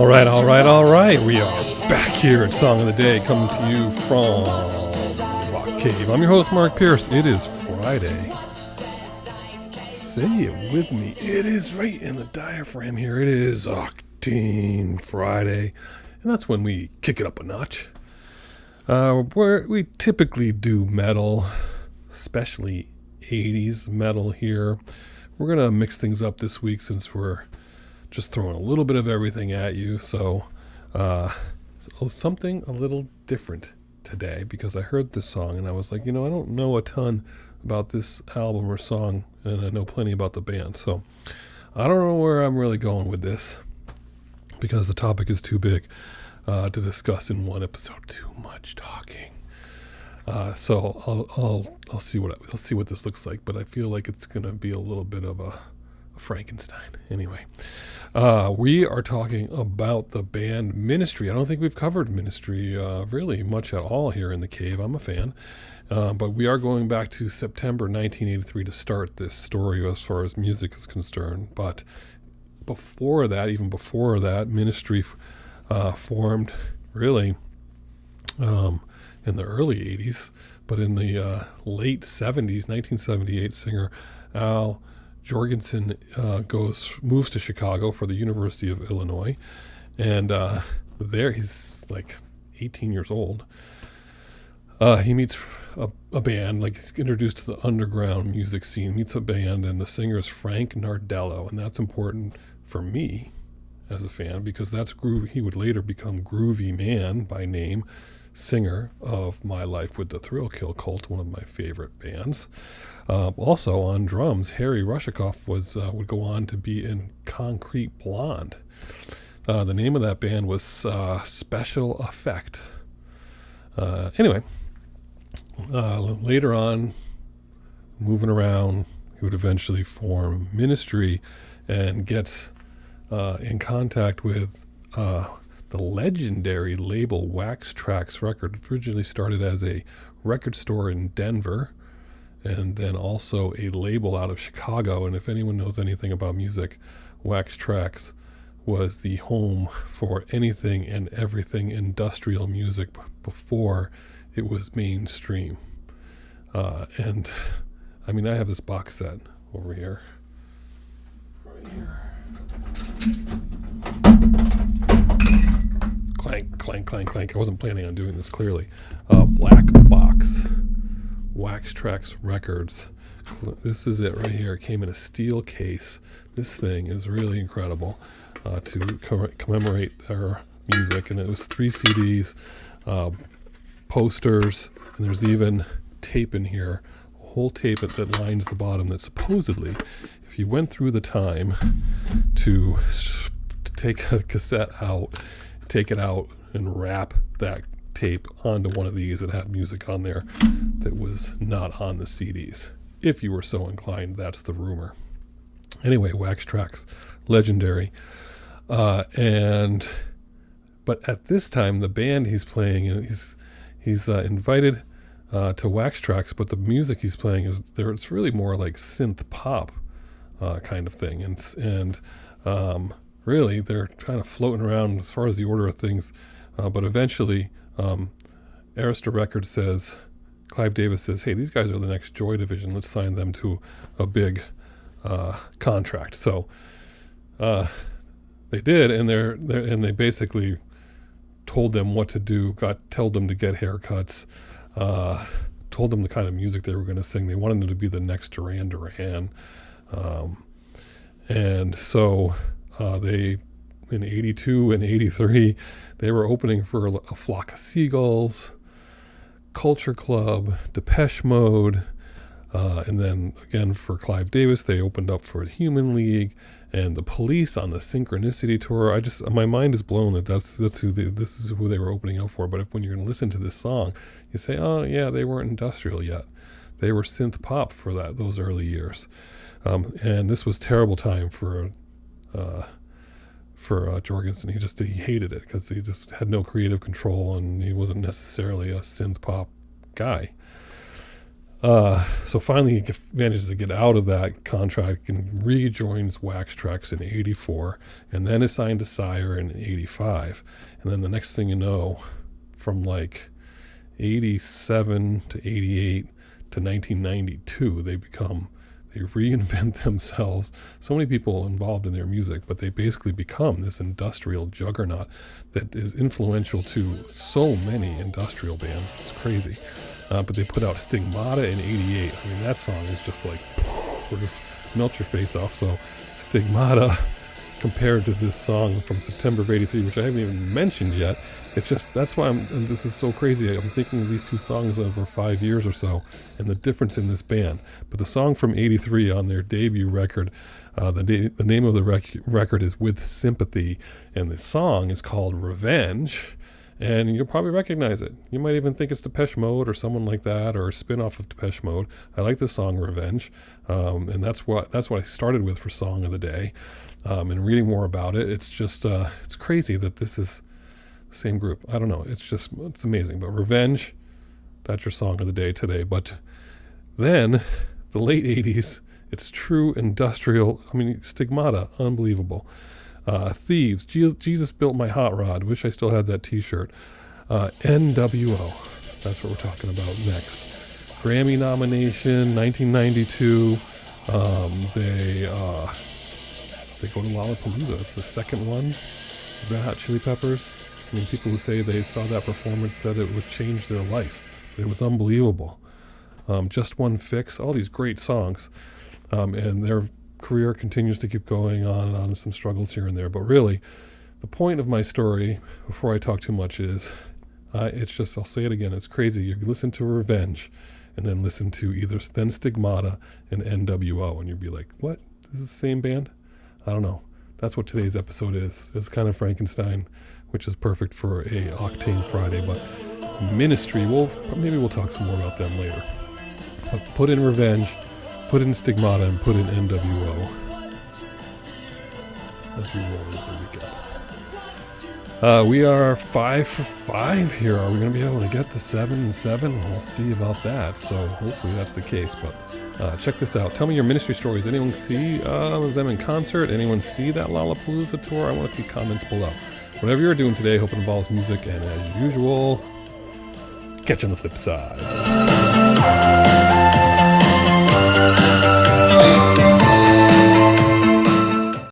All right. We are back here at Song of the Day, coming to you from Rock Cave. I'm your host, Mark Pierce. It is Friday. Say it with me. It is right in the diaphragm here. It is Octane Friday. And that's when we kick it up a notch. We typically do metal, especially 80s metal here. We're going to mix things up this week since we're just throwing a little bit of everything at you. So something a little different today, because I heard this song and I was like, I don't know a ton about this album or song, and I know plenty about the band. So I don't know where I'm really going with this, because the topic is too big to discuss in one episode. Too much talking. So I'll see what this looks like, but I feel like it's going to be a little bit of a Frankenstein. Anyway, we are talking about the band Ministry. I don't think we've covered Ministry really much at all here in the cave. I'm a fan, but we are going back to September 1983 to start this story as far as music is concerned. But even before that, Ministry formed really in the early 80s, but in the late 70s, 1978, singer Al Jorgensen moves to Chicago for the University of Illinois, and there he's like 18 years old. He meets a band, like he's introduced to the underground music scene, meets a band, and the singer is Frank Nardello, and that's important for me as a fan, because that's groovy. He would later become Groovy Man by name, singer of My Life with the Thrill Kill Cult, one of my favorite bands. Also on drums, Harry Rushikoff would go on to be in Concrete Blonde. The name of that band was Special Effect. Anyway, later on, moving around, he would eventually form Ministry and gets in contact with the legendary label Wax Trax Records. Originally started as a record store in Denver, and then also a label out of Chicago. And if anyone knows anything about music, Wax Trax was the home for anything and everything industrial music before it was mainstream. And I mean, I have this box set over here. Right here. Clank, clank, clank, clank. I wasn't planning on doing this, clearly. Black box. Wax Trax Records. This is it right here. It came in a steel case. This thing is really incredible to commemorate their music. And it was 3 CDs, posters, and there's even tape in here. A whole tape that lines the bottom that supposedly, if you went through the time to take a cassette out, take it out and wrap that tape onto one of these, that had music on there that was not on the CDs. If you were so inclined, that's the rumor. Anyway, Wax Trax, legendary. But at this time, the band he's playing, he's invited to Wax Trax, but the music he's playing it's really more like synth pop kind of thing, and really they're kind of floating around as far as the order of things, but eventually Arista Records says, Clive Davis says, hey, these guys are the next Joy Division, let's sign them to a big contract. So they did, and they basically told them what to do, told them to get haircuts, told them the kind of music they were going to sing. They wanted them to be the next Duran Duran. And so they, in 82 and 83, they were opening for a Flock of Seagulls, Culture Club, Depeche Mode, and then again for Clive Davis, they opened up for the Human League and the Police on the Synchronicity tour. My mind is blown that this is who they were opening up for. But when you're going to listen to this song, you say, oh yeah, they weren't industrial yet. They were synth pop for those early years. And this was terrible time for Jorgensen. He hated it because he just had no creative control, and he wasn't necessarily a synth pop guy. So finally, he manages to get out of that contract and rejoins Wax Trax in '84, and then is signed to Sire in '85. And then the next thing you know, from like '87 to '88 to 1992, they reinvent themselves. So many people involved in their music, but they basically become this industrial juggernaut that is influential to so many industrial bands. It's crazy. But they put out Stigmata in '88. I mean, that song is just like, will just melt your face off. So Stigmata, compared to this song from September of '83, which I haven't even mentioned yet, it's just, that's why this is so crazy. I'm thinking of these two songs over 5 years or so and the difference in this band. But the song from '83 on their debut record, the name of the record is With Sympathy, and the song is called Revenge. And you'll probably recognize it. You might even think it's Depeche Mode or someone like that, or a spin-off of Depeche Mode. I like the song Revenge, and that's what I started with for Song of the Day. And reading more about it, it's just it's crazy that this is the same group. I don't know. It's amazing. But Revenge, that's your Song of the Day today. But then the late '80s, it's true industrial. I mean, Stigmata, unbelievable. Thieves, Jesus Built My Hot Rod, wish I still had that t-shirt. NWO, that's what we're talking about next. Grammy nomination, 1992. They go to Lollapalooza. It's the second one. Red Hot Chili Peppers. I mean, people who say they saw that performance said it would change their life. It was unbelievable. Just One Fix, all these great songs. And their career continues to keep going on and on, some struggles here and there. But really, the point of my story, before I talk too much, is it's just, I'll say it again, it's crazy. You listen to Revenge and then listen to then Stigmata and NWO, and you'd be like, what? This is the same band? I don't know. That's what today's episode is. It's kind of Frankenstein, which is perfect for a Octane Friday. But Ministry, maybe we'll talk some more about them later. But put in Revenge, put in Stigmata, and put in NWO as we roll into the weekend. We are 5 for 5 here. Are we going to be able to get the 7 and 7? We'll see about that. So hopefully that's the case. But check this out. Tell me your Ministry stories. Anyone see them in concert? Anyone see that Lollapalooza tour? I want to see comments below. Whatever you're doing today, hope it involves music. And as usual, catch you on the flip side.